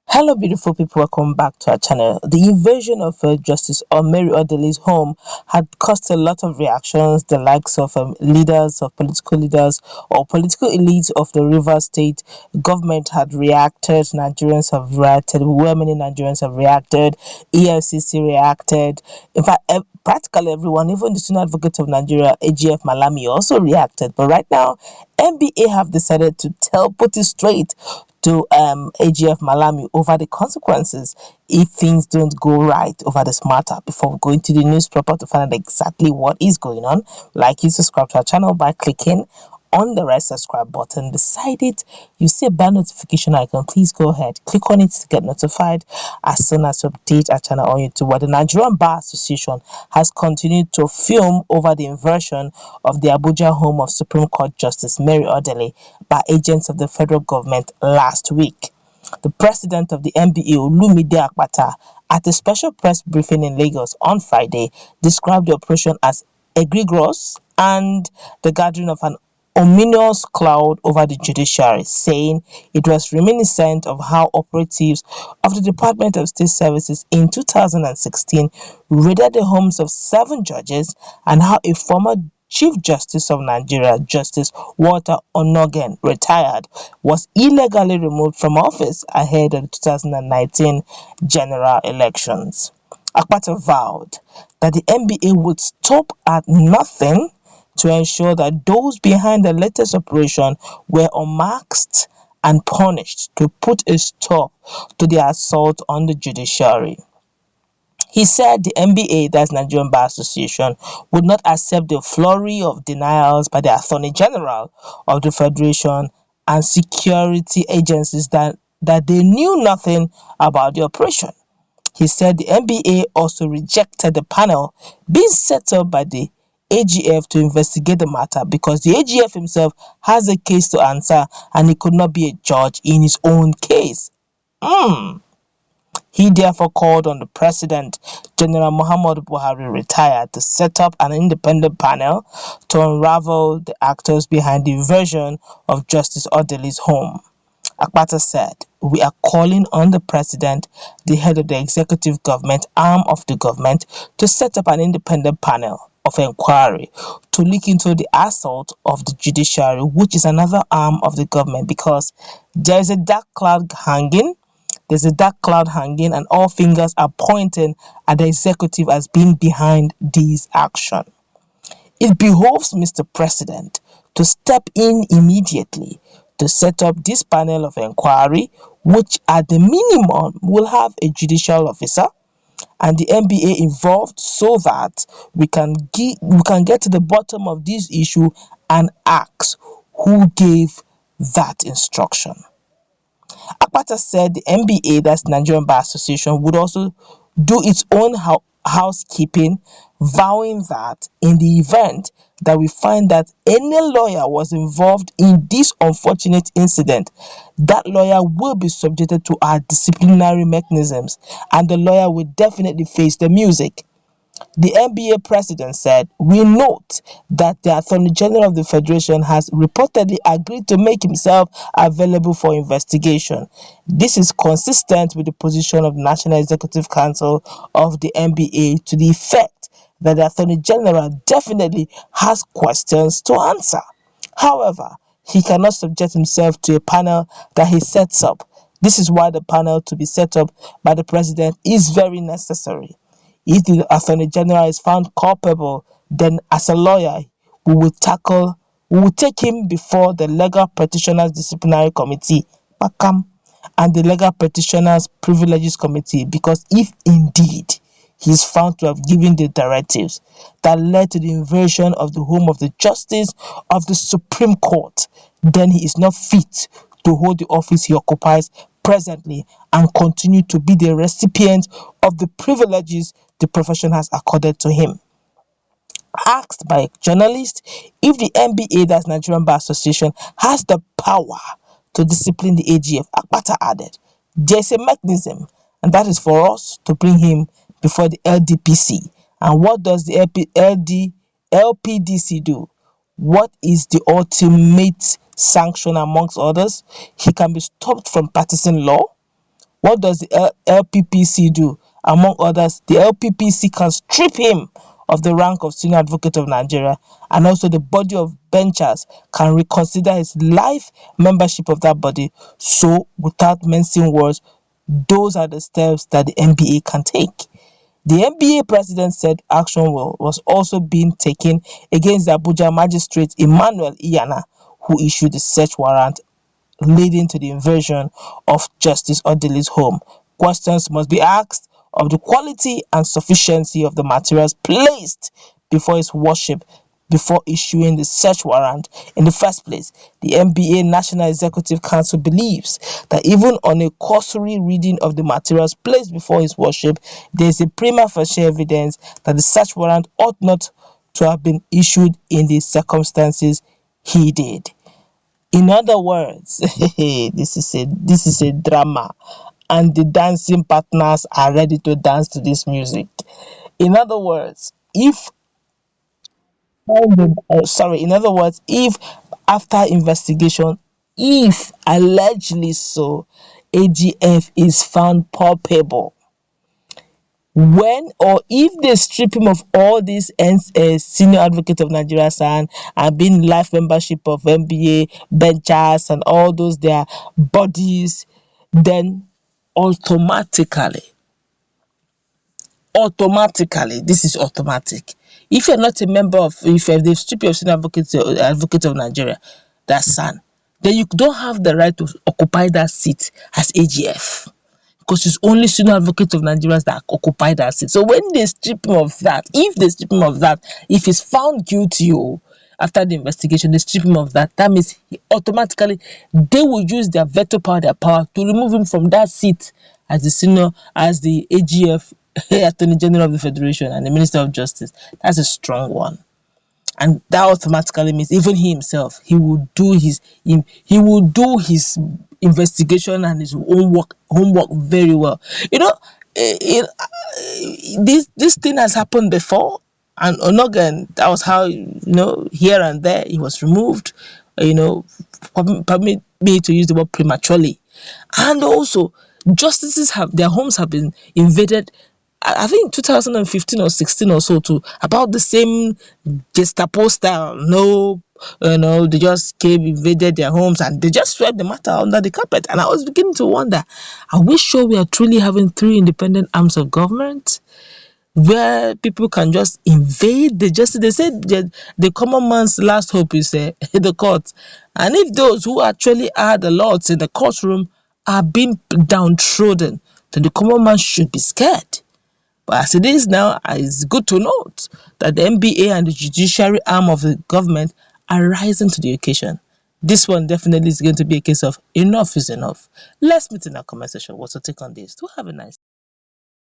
Hello, beautiful people. Welcome back to our channel. The invasion of Justice Mary Odili's home had caused a lot of reactions. The likes of political leaders, or political elites of the River State government had reacted. Nigerians have reacted. Well, many Nigerians have reacted. EFCC reacted. In fact, practically everyone, even the senior advocate of Nigeria, AGF Malami, also reacted. But right now, NBA have decided to put it straight to AGF Malami over the consequences if things don't go right over this matter. Before going to the news proper to find out exactly what is going on, like you subscribe to our channel by clicking on the red subscribe button. Beside it, you see a bell notification icon. Please go ahead, click on it to get notified as soon as we update our channel on YouTube. Where the Nigerian Bar Association has continued to film over the inversion of the Abuja home of Supreme Court Justice Mary Odili by agents of the federal government last week. The president of the NBA, Olumide Akpata, at a special press briefing in Lagos on Friday, described the operation as egregious and the gathering of an ominous cloud over the judiciary, saying it was reminiscent of how operatives of the Department of State Services in 2016 raided the homes of 7 judges, and how a former Chief Justice of Nigeria, Justice Walter Onogen, retired, was illegally removed from office ahead of the 2019 general elections. Akpata vowed that the NBA would stop at nothing to ensure that those behind the latest operation were unmasked and punished to put a stop to the assault on the judiciary. He said the NBA, that's Nigerian Bar Association, would not accept the flurry of denials by the Attorney General of the Federation and security agencies that they knew nothing about the operation. He said the NBA also rejected the panel being set up by the AGF to investigate the matter because the AGF himself has a case to answer and he could not be a judge in his own case. He therefore called on the President, General Muhammadu Buhari, retired, to set up an independent panel to unravel the actors behind the invasion of Justice Odili's home. Akpata said, "We are calling on the President, the head of the executive government arm of the government, to set up an independent panel of inquiry to look into the assault of the judiciary, which is another arm of the government, because there is a dark cloud hanging. There's a dark cloud hanging, and all fingers are pointing at the executive as being behind this action. It behoves Mr. President to step in immediately to set up this panel of inquiry, which at the minimum will have a judicial officer and the NBA involved, so that we can get to the bottom of this issue and ask who gave that instruction." Akpata said the NBA, that's Nigerian Bar Association, would also do its own housekeeping, vowing that in the event that we find that any lawyer was involved in this unfortunate incident, that lawyer will be subjected to our disciplinary mechanisms and the lawyer will definitely face the music. The NBA president said, "We note that the Attorney General of the Federation has reportedly agreed to make himself available for investigation. This is consistent with the position of the National Executive Council of the NBA to the effect that the Attorney General definitely has questions to answer. However, he cannot subject himself to a panel that he sets up. This is why the panel to be set up by the president is very necessary. If the Attorney General is found culpable, then as a lawyer, we will take him before the Legal Petitioners Disciplinary Committee, PACAM, and the Legal Petitioners Privileges Committee, because if indeed he is found to have given the directives that led to the invasion of the home of the Justice of the Supreme Court, then he is not fit to hold the office he occupies presently and continue to be the recipient of the privileges the profession has accorded to him." Asked by a journalist if the NBA, that's Nigerian Bar Association, has the power to discipline the AGF, Akpata added, "There's a mechanism, and that is for us to bring him before the LDPC. And what does the LPDC do? What is the ultimate sanction amongst others? He can be stopped from practicing law. What does the LPPC do? Among others, the LPPC can strip him of the rank of Senior Advocate of Nigeria, and also the body of benchers can reconsider his life membership of that body. So, without mincing words, those are the steps that the NBA can take. The NBA president said action was also being taken against the Abuja magistrate Emmanuel Iyana, who issued the search warrant leading to the invasion of Justice Odili's home. Questions must be asked of the quality and sufficiency of the materials placed before his worship before issuing the search warrant in the first place. The NBA National Executive Council believes that even on a cursory reading of the materials placed before his worship, there is a prima facie evidence that the search warrant ought not to have been issued in the circumstances he did. In other words, this is a drama, and the dancing partners are ready to dance to this music. In other words, if in other words, if after investigation, if allegedly so, AGF is found culpable, when or if they strip him of all these Senior Advocate of Nigeria and being life membership of NBA benchers and all those their bodies, then automatically, this is automatic. If you're not a member of, if they strip you of Senior Advocate of Nigeria, that's SAN, then you don't have the right to occupy that seat as AGF, because it's only Senior Advocate of Nigerians that occupy that seat. So when they strip him of that, if he's found guilty after the investigation, they strip him of that, that means automatically they will use their veto power, to remove him from that seat as the AGF Attorney General of the Federation and the Minister of Justice. That's a strong one. And that automatically means even he himself, he will do his investigation and his homework very well. This thing has happened before, and Onogan, that was how, here and there he was removed, permit me to use the word prematurely. And also, justices their homes have been invaded, I think 2015 or 16 or so, too, about the same Gestapo style. No, they just came, invaded their homes, and they just swept the matter under the carpet. And I was beginning to wonder, are we sure we are truly having three independent arms of government, where people can just invade the justice? They said the common man's last hope is the court. And if those who actually are the lords in the courtroom are being downtrodden, then the common man should be scared. But as it is now, it's good to note that the NBA and the judiciary arm of the government are rising to the occasion. This one definitely is going to be a case of enough is enough. Let's meet in our comment section. What's your take on this? Do have a nice